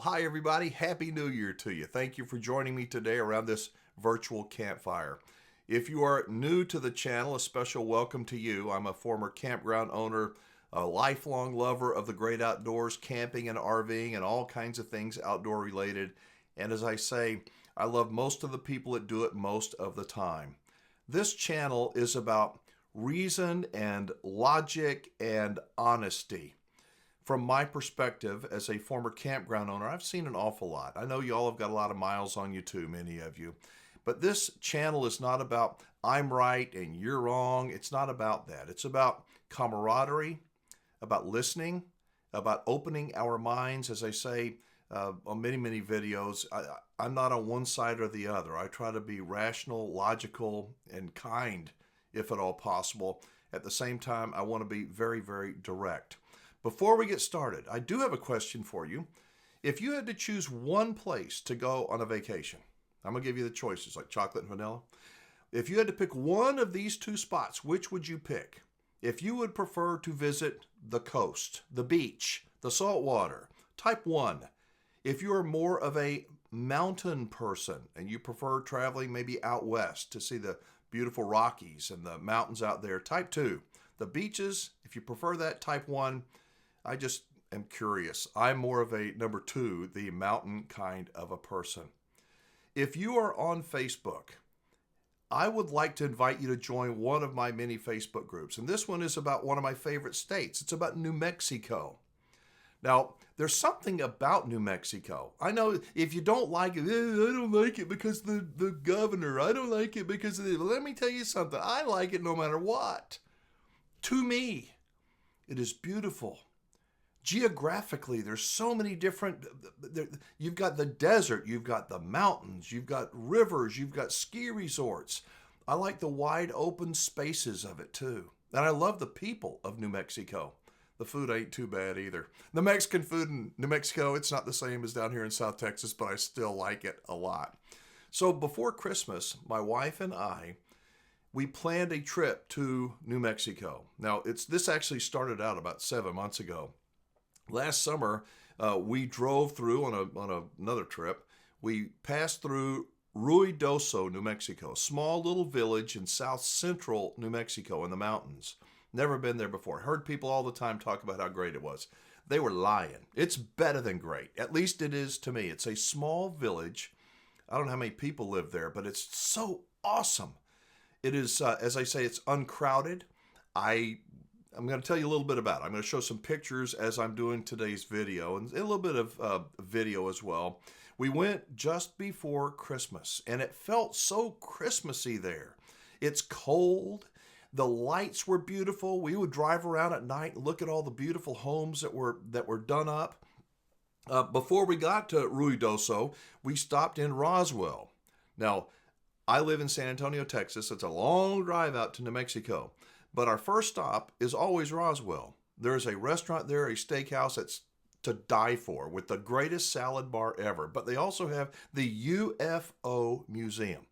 Well, hi, everybody. Happy New Year to you. Thank you for joining me today around this virtual campfire. If you are new to the channel, a special welcome to you. I'm a former campground owner, a lifelong lover of the great outdoors, camping and RVing and all kinds of things outdoor related. And as I say, I love most of the people that do it most of the time. This channel is about reason and logic and honesty. From my perspective as a former campground owner, I've seen an awful lot. I know y'all have got a lot of miles on you too, many of you. But this channel is not about I'm right and you're wrong. It's not about that. It's about camaraderie, about listening, about opening our minds. As I say on many videos, I'm not on one side or the other. I try to be rational, logical, and kind, if at all possible. At the same time, I want to be very direct. Before we get started, I do have a question for you. If you had to choose one place to go on a vacation, I'm going to give you the choices like chocolate and vanilla. If you had to pick one of these two spots, which would you pick? If you would prefer to visit the coast, the beach, the salt water, type 1. If you are more of a mountain person and you prefer traveling maybe out west to see the beautiful Rockies and the mountains out there, type 2. The beaches, if you prefer that, type 1. I just am curious. I'm more of a number 2, the mountain kind of a person. If you are on Facebook, I would like to invite you to join one of my many Facebook groups. And this one is about one of my favorite states. It's about New Mexico. Now, there's something about New Mexico. I know if you don't like it, I don't like it because the governor. I don't like it because of the... Let me tell you something. I like it no matter what. To me, it is beautiful. Geographically, there's so many different, you've got the desert, you've got the mountains, you've got rivers, you've got ski resorts. I like the wide open spaces of it too. And I love the people of New Mexico. The food ain't too bad either. The Mexican food in New Mexico, it's not the same as down here in South Texas, but I still like it a lot. So before Christmas, my wife and I, we planned a trip to New Mexico. Now, this actually started out about 7 months ago. Last summer, we drove through on another trip. We passed through Ruidoso, New Mexico, a small little village in south central New Mexico in the mountains. Never been there before. Heard people all the time talk about how great it was. They were lying. It's better than great. At least it is to me. It's a small village. I don't know how many people live there, but it's so awesome. It is, as I say, it's uncrowded. I'm going to tell you a little bit about it. I'm going to show some pictures as I'm doing today's video and a little bit of video as well. We went just before Christmas and it felt so Christmassy there. It's cold. The lights were beautiful. We would drive around at night and look at all the beautiful homes that were done up. Before we got to Ruidoso, we stopped in Roswell. Now, I live in San Antonio, Texas. It's a long drive out to New Mexico. But our first stop is always Roswell. There's a restaurant there, a steakhouse that's to die for with the greatest salad bar ever. But they also have the UFO Museum.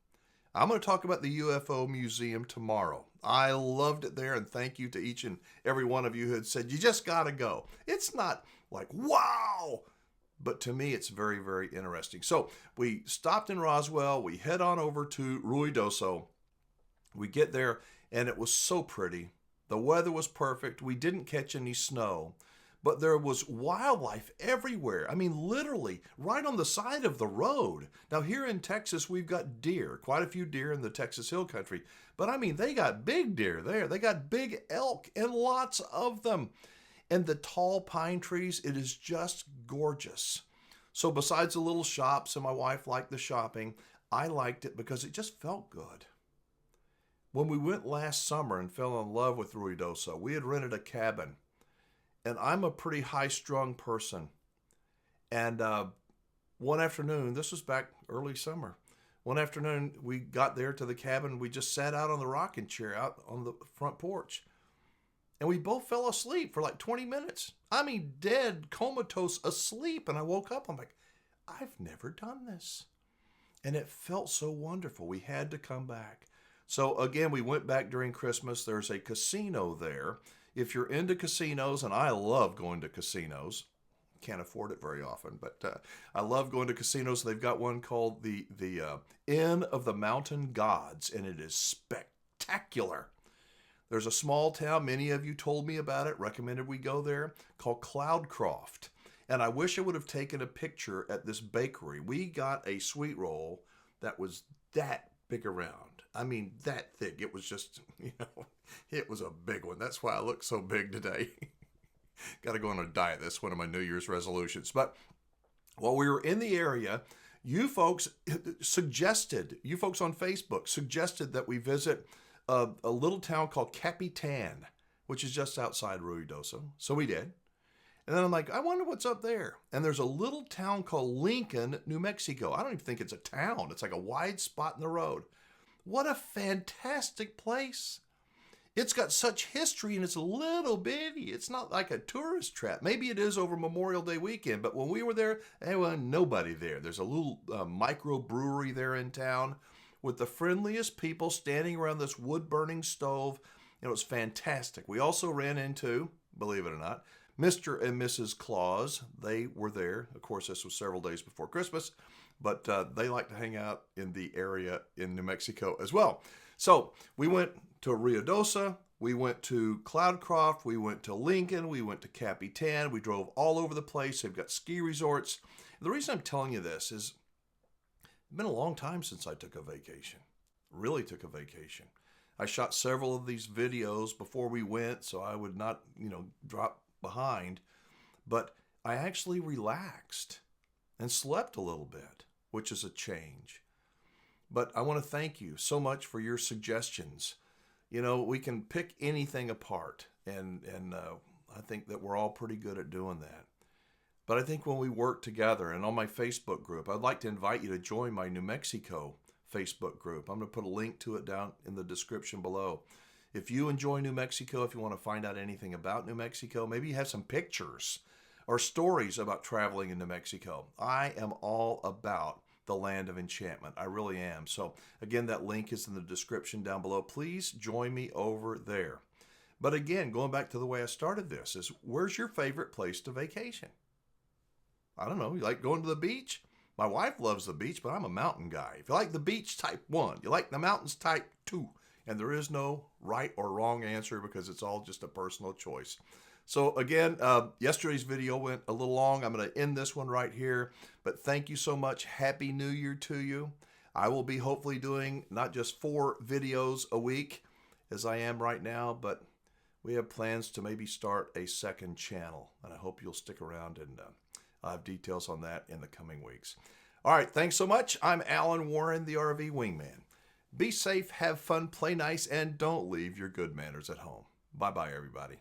I'm going to talk about the UFO Museum tomorrow. I loved it there, and thank you to each and every one of you who had said, you just got to go. It's not like, wow, but to me, it's very interesting. So we stopped in Roswell. We head on over to Ruidoso. We get there, and it was so pretty. The weather was perfect. We didn't catch any snow, but there was wildlife everywhere. I mean, literally right on the side of the road. Now here in Texas, we've got deer, quite a few deer in the Texas Hill Country, but I mean, they got big deer there. They got big elk and lots of them. And the tall pine trees, it is just gorgeous. So besides the little shops, and my wife liked the shopping, I liked it because it just felt good. When we went last summer and fell in love with Ruidoso, we had rented a cabin. And I'm a pretty high-strung person. And one afternoon, this was back early summer, one afternoon we got there to the cabin. We just sat out on the rocking chair out on the front porch. And we both fell asleep for like 20 minutes. I mean, dead, comatose, asleep. And I woke up, I'm like, I've never done this. And it felt so wonderful. We had to come back. So again, we went back during Christmas. There's a casino there. If you're into casinos, and I love going to casinos, can't afford it very often. But I love going to casinos. They've got one called the Inn of the Mountain Gods, and it is spectacular. There's a small town, many of you told me about it, recommended we go there, called Cloudcroft. And I wish I would have taken a picture at this bakery. We got a sweet roll that was that big around. I mean, that thick. It was just, it was a big one. That's why I look so big today. Got to go on a diet. That's one of my New Year's resolutions. But while we were in the area, you folks on Facebook suggested that we visit a little town called Capitan, which is just outside Ruidoso. So we did. And then I'm like, I wonder what's up there. And there's a little town called Lincoln, New Mexico. I don't even think it's a town. It's like a wide spot in the road. What a fantastic place. It's got such history and it's a little bitty. It's not like a tourist trap. Maybe it is over Memorial Day weekend, but when we were there, there was nobody there. There's a little microbrewery there in town with the friendliest people standing around this wood-burning stove. It was fantastic. We also ran into, believe it or not, Mr. and Mrs. Claus. They were there. Of course, this was several days before Christmas, but they like to hang out in the area in New Mexico as well. So we went to Ruidoso, we went to Cloudcroft, we went to Lincoln, we went to Capitan. We drove all over the place. They've got ski resorts. The reason I'm telling you this is it's been a long time since I took a vacation. Really took a vacation. I shot several of these videos before we went, so I would not, drop behind. But I actually relaxed and slept a little bit, which is a change. But I want to thank you so much for your suggestions. We can pick anything apart, and I think that we're all pretty good at doing that. But I think when we work together, and on my Facebook group, I'd like to invite you to join my New Mexico Facebook group. I'm going to put a link to it down in the description below. If you enjoy New Mexico, if you want to find out anything about New Mexico, maybe you have some pictures or stories about traveling in New Mexico. I am all about the land of enchantment. I really am. So again, that link is in the description down below. Please join me over there. But again, going back to the way I started this, is where's your favorite place to vacation? I don't know. You like going to the beach? My wife loves the beach, but I'm a mountain guy. If you like the beach, type 1. You like the mountains, type 2. And there is no right or wrong answer because it's all just a personal choice. So again, yesterday's video went a little long. I'm going to end this one right here. But thank you so much. Happy New Year to you. I will be hopefully doing not just 4 videos a week as I am right now, but we have plans to maybe start a second channel. And I hope you'll stick around, and I'll have details on that in the coming weeks. All right, thanks so much. I'm Alan Warren, the RV Wingman. Be safe, have fun, play nice, and don't leave your good manners at home. Bye-bye, everybody.